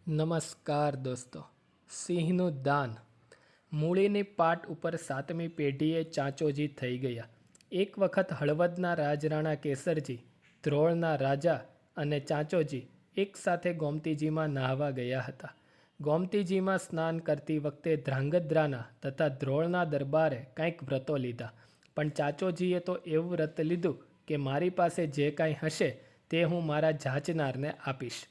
નમસ્કાર દોસ્તો. સિંહનું દાન. મૂળીની પાટ ઉપર 7મી પેઢીએ ચાંચોજી થઈ ગયા. એક વખત હળવદના રાજરાણા કેસરજી, ધ્રોળના રાજા અને ચાંચોજી એક સાથે ગોમતીજીમાં નાહવા ગયા હતા. ગોમતીજીમાં સ્નાન કરતી વખતે ધ્રાંગધ્રાના તથા ધ્રોળના દરબારે કંઈક વ્રતો લીધા. પણ ચાંચોજીએ તો એવું વ્રત લીધું કે મારી પાસે જે કાંઈ હશે તે હું મારા જાચનારને આપીશ.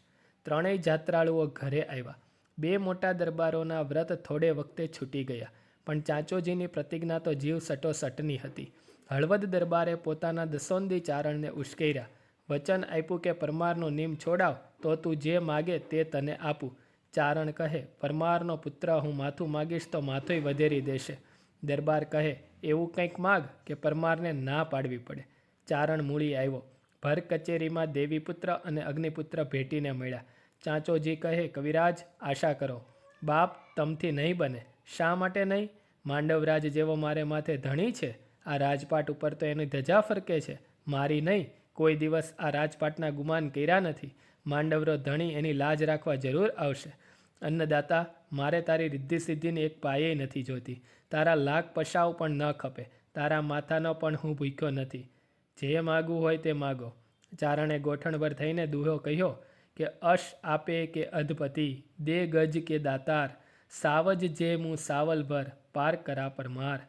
ત્રણેય જાત્રાળુઓ ઘરે આવ્યા. બે મોટા દરબારોના વ્રત થોડે વખતે છૂટી ગયા. પણ ચાંચોજીની પ્રતિજ્ઞા તો જીવ સટોસટની હતી. હળવદ દરબારે પોતાના દસોંદી ચારણને ઉશ્કેર્યા. વચન આપ્યું કે પરમારનો નિયમ છોડાવ તો તું જે માગે તે તને આપું. ચારણ કહે, પરમારનો પુત્ર હું માથું માગીશ તો માથુંય વધેરી દેશે. દરબાર કહે, એવું કંઈક માગ કે પરમારને ના પાડવી પડે. ચારણ મૂળી આવ્યો. ભર કચેરીમાં દેવીપુત્ર અને અગ્નિપુત્ર ભેટીને મળ્યા. ચાંચોજી કહે, કવિરાજ, આશા કરો. બાપ, તમથી નહીં બને. શા માટે નહીં? માંડવરાજ જેવો મારે માથે ધણી છે. આ રાજપાટ ઉપર તો એની ધજા ફરકે છે, મારી નહીં. કોઈ દિવસ આ રાજપાટના ગુમાન કર્યા નથી. માંડવરો ધણી એની લાજ રાખવા જરૂર આવશે. અન્નદાતા, મારે તારી રિદ્ધિ સિદ્ધિની એક પાયે નથી જોતી. તારા લાખ પશાવ પણ ન ખપે. તારા માથાનો પણ હું ભૂખ્યો નથી. જે માગવું હોય તે માગો. ચારણે ગોઠણભર થઈને દુહો કહ્યો કે અશ આપે કે અધપતિ, દે ગજ કે દાતાર, સાવજ જે મું સાવલભર, પાર કરા પરમાર.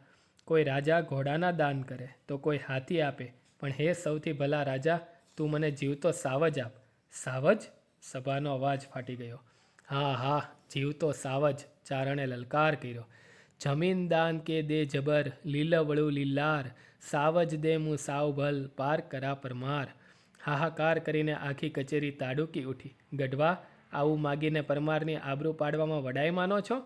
કોઈ રાજા ઘોડાના દાન કરે તો કોઈ હાથી આપે, પણ હે સૌથી ભલા રાજા, તું મને જીવતો સાવજ આપ. સાવજ? સભાનો અવાજ ફાટી ગયો. હા હા, જીવતો સાવજ. ચારણે લલકાર કર્યો. જમીન દાન કે દે જબર, લીલવળું લીલાર, સાવજ દે મું સાવભલ, પાર કરા પરમાર. હાહાકાર કરીને આખી કચેરી તાડુકી ઉઠી. ગઢવા, આવું માગીને પરમારની આબરૂ પાડવામાં વડાઈ માનો છો?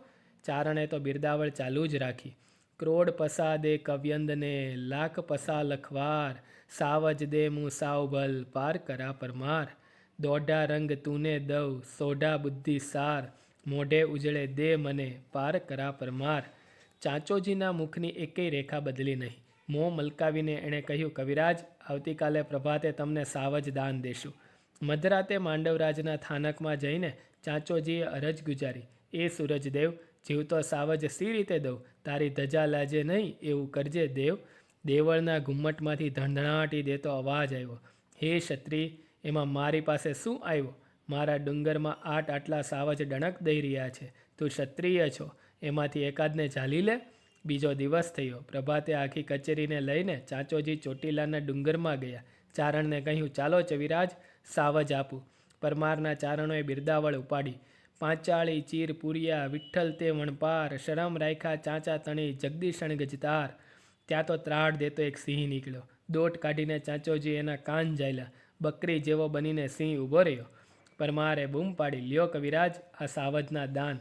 ચારણે તો બિરદાવળ ચાલુ જ રાખી. ક્રોડ પસા દે કવ્યંદને, લાખ પસા લખવાર, સાવજ દે મું સાવભલ, પાર કરા પરમાર. દોઢા રંગ તુને દવ, સોઢા બુદ્ધિ સાર, મોઢે ઉજળે દે મને, પાર કરા પરમાર. ચાંચોજીના મુખની એકેય રેખા બદલી નહીં. મોં મલકાવીને એણે કહ્યું, કવિરાજ, આવતીકાલે પ્રભાતે તમને સાવજ દાન દેશું. મધરાતે માંડવરાજના થાનકમાં જઈને ચાંચોજીએ અરજ ગુજારી, એ સૂરજદેવ, જીવતો સાવજ સી રીતે દઉં? તારી ધજા લાજે નહીં એવું કરજે દેવ. દેવળના ઘુમ્મટમાંથી ધણધણાટી દેતો અવાજ આવ્યો. હે ક્ષત્રિય, એમાં મારી પાસે શું આવ્યો? મારા ડુંગરમાં આટલા સાવજ ડણક દઈ રહ્યા છે. તું ક્ષત્રિય છો, એમાંથી એકાદને ઝાલી લે. બીજો દિવસ થયો. પ્રભાતે આખી કચેરીને લઈને ચાંચોજી ચોટીલાના ડુંગરમાં ગયા. ચારણને કહ્યું, ચાલો ચવિરાજ, સાવજ આપું. પરમારના ચારણોએ બિરદાવળ ઉપાડી. પાંચાળી ચીર પૂરિયા, વિઠ્ઠલ તે વણપાર, શરમ રાખ્યા ચાંચા તણી, જગદીશણ ગજતાર. ત્યાં તો ત્રાડ દેતો એક સિંહ નીકળ્યો. દોટ કાઢીને ચાંચોજી એના કાન ઝાલ્યા. બકરી જેવો બનીને સિંહ ઊભો રહ્યો. પરમારે બૂમ પાડી, લ્યો કવિરાજ, આ સાવજના દાન.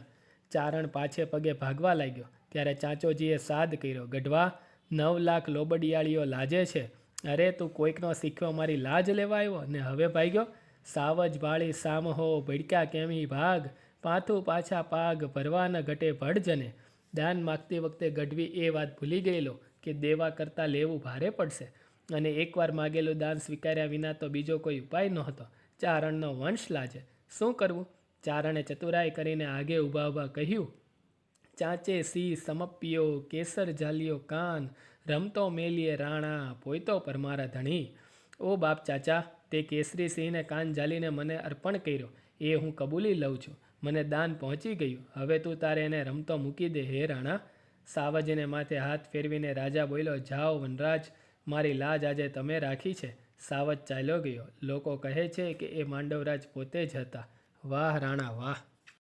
ચારણ પાછે પગે ભાગવા લાગ્યો. ત્યારે ચાંચોજીએ સાદ કર્યો, ગઢવા, 9 લાખ લોબડિયાળીઓ લાજે છે. અરે, તું કોઈકનો શીખ્યો મારી લાજ લેવા આવ્યો ને હવે ભાગ્યો? સાવજ ભાળી સામહો, ભડક્યા કેમી ભાગ, પાથું પાછા પાગ, ભરવા ન ઘટે ભડજને. દાન માગતી વખતે ગઢવી એ વાત ભૂલી ગયેલો કે દેવા કરતાં લેવું ભારે પડશે, અને એકવાર માગેલું દાન સ્વીકાર્યા વિના તો બીજો કોઈ ઉપાય નહોતો. ચારણનો વંશ લાજે. શું કરવું? ચારણે ચતુરાઈ કરીને આગે ઊભા કહ્યું, ચાંચે સી સમપ્યો, કેસર ઝાલ્યો કાન, રમતો મેલીએ રાણા, પોયતો પરમારા ધણી. ઓ બાપ ચાચા, તે કેસરી સિંહને કાન ઝાલીને મને અર્પણ કર્યો એ હું કબૂલી લઉં છું. મને દાન પહોંચી ગયું. હવે તું તારે એને રમતો મૂકી દે હે રાણા. સાવજને માથે હાથ ફેરવીને રાજા બોલ્યો, જાઓ વનરાજ, મારી લાજ આજે તમે રાખી છે. સાવજ ચાલ્યો ગયો. લોકો કહે છે કે એ માંડવરાજ પોતે જ હતા. વાહ રાણા વાહ.